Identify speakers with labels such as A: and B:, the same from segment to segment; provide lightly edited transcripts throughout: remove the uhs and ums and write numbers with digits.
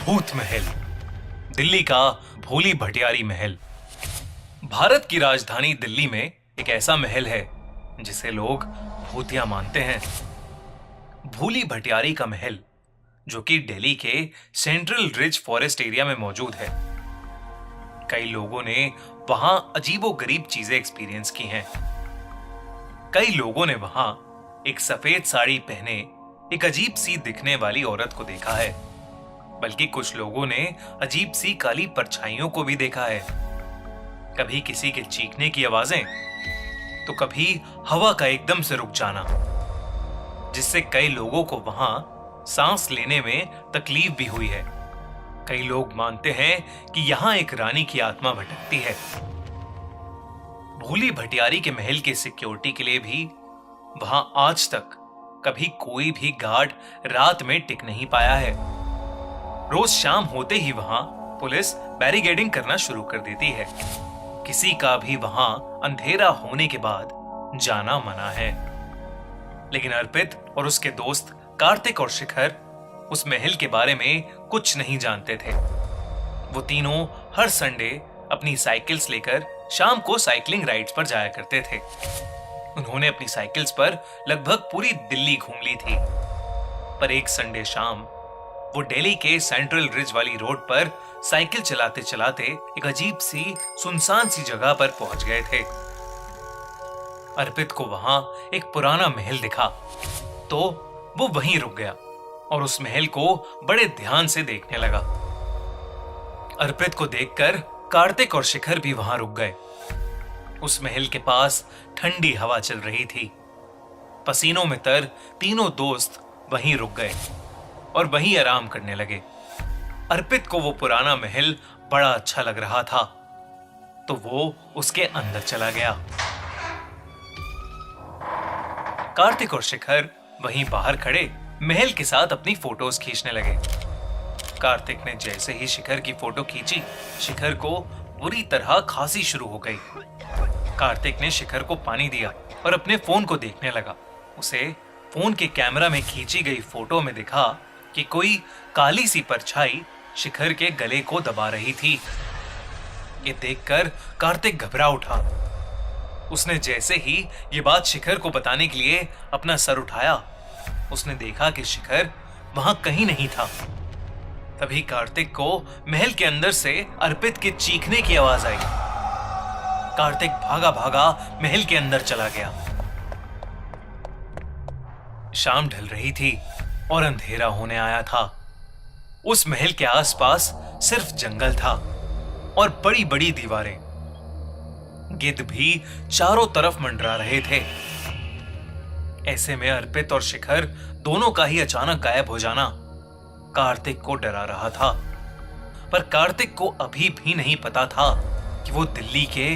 A: भूत महल, दिल्ली का भोली भटियारी महल। भारत की राजधानी दिल्ली में एक ऐसा महल है जिसे लोग भूतिया मानते हैं। भोली भटियारी का महल, जो कि दिल्ली के सेंट्रल रिज फॉरेस्ट एरिया में मौजूद है। कई लोगों ने वहां अजीबोगरीब चीजें एक्सपीरियंस की हैं। कई लोगों ने वहां एक सफेद साड़ी पहने एक अजीब सी दिखने वाली औरत को देखा है, बल्कि कुछ लोगों ने अजीब सी काली परछाइयों को भी देखा है। कभी किसी के चीखने की आवाजें, तो कभी हवा का एकदम से रुक जाना, जिससे कई लोगों को वहां सांस लेने में तकलीफ भी हुई है। कई लोग मानते हैं कि यहां एक रानी की आत्मा भटकती है। भोली भटियारी के महल के सिक्योरिटी के लिए भी वहां आज तक कभी कोई भी गार्ड रात में टिक नहीं पाया है। रोज शाम होते ही वहां पुलिस बैरिकेडिंग करना शुरू कर देती है। किसी का भी वहां अंधेरा होने के बाद जाना मना है। लेकिन अर्पित और उसके दोस्त कार्तिक और शिखर उस महल के बारे में कुछ नहीं जानते थे। वो तीनों हर संडे अपनी साइकिल्स लेकर शाम को साइकिलिंग राइड्स पर जाया करते थे। उन्होंने अपनी साइकिल्स पर लगभग पूरी दिल्ली घूम ली थी। पर एक संडे शाम वो दिल्ली के सेंट्रल रिज वाली रोड पर साइकिल चलाते चलाते एक अजीब सी सुनसान सी जगह पर पहुंच गए थे। अर्पित को वहां एक पुराना महल दिखा, तो वो वहीं रुक गया और उस महल को बड़े ध्यान से देखने लगा। अर्पित को देखकर कार्तिक और शिखर भी वहां रुक गए। उस महल के पास ठंडी हवा चल रही थी। पसीनों में तर तीनों दोस्त वहीं रुक गए और वहीं आराम करने लगे। अर्पित को वो पुराना महल बड़ा अच्छा लग रहा था, तो वो उसके अंदर चला गया। कार्तिक और शिखर वहीं बाहर खड़े महल के साथ अपनी फोटोज खींचने लगे। कार्तिक ने जैसे ही शिखर की फोटो खींची, शिखर को बुरी तरह खांसी शुरू हो गई। कार्तिक ने शिखर को पानी दिया और अपने फोन को देखने लगा। उसे फोन के कैमरा में खींची गई फोटो में दिखा कि कोई काली सी परछाई शिखर के गले को दबा रही थी। ये देखकर कार्तिक घबरा उठा। उसने जैसे ही ये बात शिखर को बताने के लिए अपना सर उठाया, उसने देखा कि शिखर वहां कहीं नहीं था। तभी कार्तिक को महल के अंदर से अर्पित के चीखने की आवाज आई। कार्तिक भागा भागा महल के अंदर चला गया। शाम ढल रही थी और अंधेरा होने आया था। उस महल के आसपास सिर्फ जंगल था और बड़ी बड़ी दीवारें। गिद्ध भी चारों तरफ मंडरा रहे थे। ऐसे में अर्पित और शिखर दोनों का ही अचानक गायब हो जाना कार्तिक को डरा रहा था। पर कार्तिक को अभी भी नहीं पता था कि वो दिल्ली के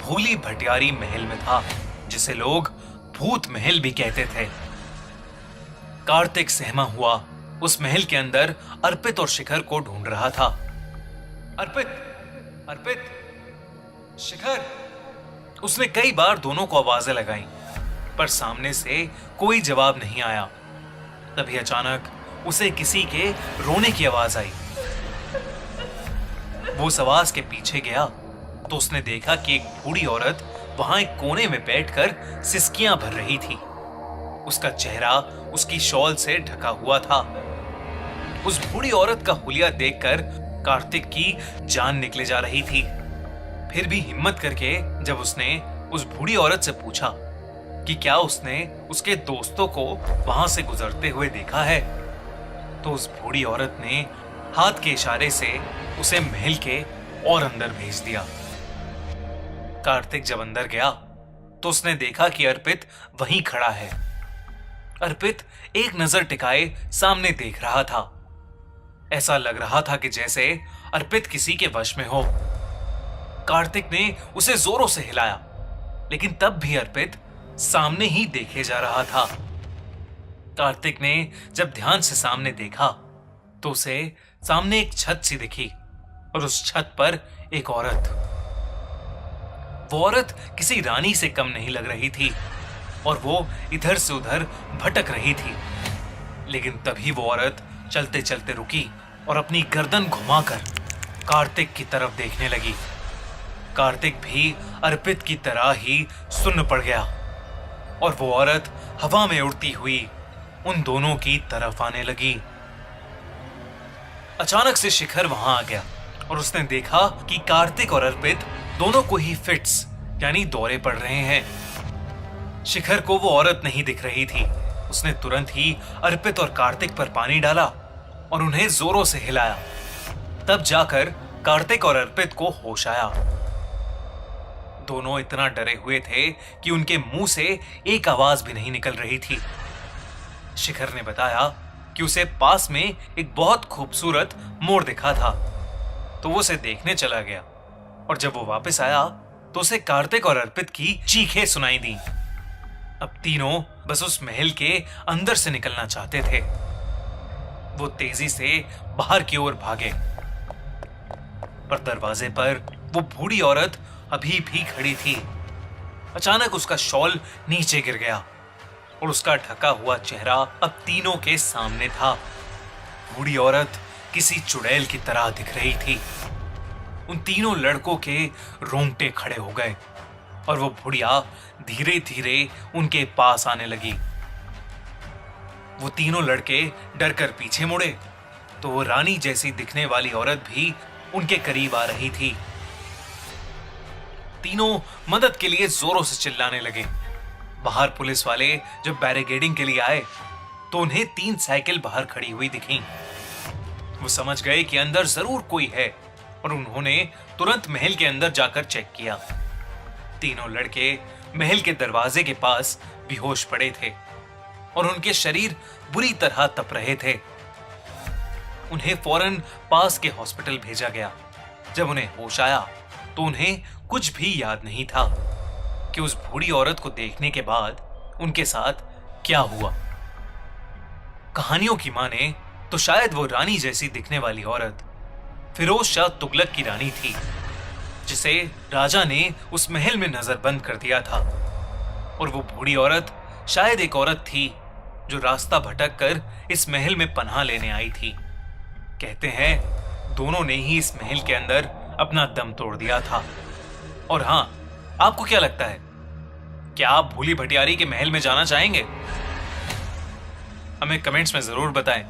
A: भोली भटियारी महल में था, जिसे लोग भूत महल भी कहते थे। कार्तिक सहमा हुआ उस महल के अंदर अर्पित और शिखर को ढूंढ रहा था। अर्पित, अर्पित, शिखर। उसने कई बार दोनों को आवाजें लगाई, पर सामने से कोई जवाब नहीं आया। तभी अचानक उसे किसी के रोने की आवाज आई। वो उस आवाज के पीछे गया तो उसने देखा कि एक बूढ़ी औरत वहां एक कोने में बैठकर सिसकियां भर रही थी। उसका चेहरा उसकी शॉल से ढका हुआ था। उस बूढ़ी औरत का हुलिया देखकर कार्तिक की जान निकले जा रही थी। फिर भी हिम्मत करके जब उसने उस बूढ़ी औरत से पूछा कि क्या उसने उसके दोस्तों को वहां से गुजरते हुए देखा है, तो उस बूढ़ी औरत ने हाथ के इशारे से उसे महल के और अंदर भेज दिया। कार्तिक जब अंदर गया तो उसने देखा कि अर्पित वहीं खड़ा है। अर्पित एक नजर टिकाए सामने देख रहा था। ऐसा लग रहा था कि जैसे अर्पित किसी के वश में हो। कार्तिक ने उसे जोरों से हिलाया, लेकिन तब भी अर्पित सामने ही देखे जा रहा था। कार्तिक ने जब ध्यान से सामने देखा तो उसे सामने एक छत सी दिखी और उस छत पर एक औरत। वो औरत किसी रानी से कम नहीं लग रही थी और वो इधर से उधर भटक रही थी। लेकिन तभी वो औरत चलते चलते रुकी और अपनी गर्दन घुमाकर कार्तिक की तरफ देखने लगी। कार्तिक भी अर्पित की तरह ही सुन्न पड़ गया और वो औरत हवा में उड़ती हुई उन दोनों की तरफ आने लगी। अचानक से शिखर वहां आ गया और उसने देखा कि कार्तिक और अर्पित दोनों को ही फिट्स यानी दौरे पड़ रहे हैं। शिखर को वो औरत नहीं दिख रही थी। उसने तुरंत ही अर्पित और कार्तिक पर पानी डाला और उन्हें जोरों से हिलाया। तब जाकर कार्तिक और अर्पित को होश आया। दोनों इतना डरे हुए थे कि उनके मुंह से एक आवाज भी नहीं निकल रही थी। शिखर ने बताया कि उसे पास में एक बहुत खूबसूरत मोर दिखा था, तो वो उसे देखने चला गया और जब वो वापस आया तो उसे कार्तिक और अर्पित की चीखें सुनाई दी। अब तीनों बस उस महल के अंदर से निकलना चाहते थे। वो तेजी से बाहर की ओर भागे, पर दरवाजे पर वो बूढ़ी औरत अभी भी खड़ी थी। अचानक उसका शॉल नीचे गिर गया और उसका ढका हुआ चेहरा अब तीनों के सामने था। बूढ़ी औरत किसी चुड़ैल की तरह दिख रही थी। उन तीनों लड़कों के रोंगटे खड़े हो गए और वो बुढ़िया धीरे धीरे उनके पास आने लगी। वो तीनों लड़के डरकर पीछे मुड़े तो वो रानी जैसी दिखने वाली औरत भी उनके करीब आ रही थी। तीनों मदद के लिए जोरों से चिल्लाने लगे। बाहर पुलिस वाले जब बैरिकेडिंग के लिए आए तो उन्हें 3 साइकिल बाहर खड़ी हुई दिखी। वो समझ गए कि अंदर जरूर कोई है और उन्होंने तुरंत महल के अंदर जाकर चेक किया। तीनों लड़के महल के दरवाजे के पास बेहोश पड़े थे और उनके शरीर बुरी तरह तप रहे थे। उन्हें फौरन पास के हॉस्पिटल भेजा गया। जब उन्हें होश आया तो उन्हें कुछ भी याद नहीं था कि उस बूढ़ी औरत को देखने के बाद उनके साथ क्या हुआ। कहानियों की माने तो शायद वो रानी जैसी दिखने वाली औरत फिरोज शाह तुगलक की रानी थी, जिसे राजा ने उस महल में नजरबंद कर दिया था। और वो बूढ़ी औरत शायद एक औरत थी जो रास्ता भटक कर इस महल में पनाह लेने आई थी। कहते हैं दोनों ने ही इस महल के अंदर अपना दम तोड़ दिया था। और हां, आपको क्या लगता है, क्या आप भूली भटियारी के महल में जाना चाहेंगे? हमें कमेंट्स में जरूर बताएं।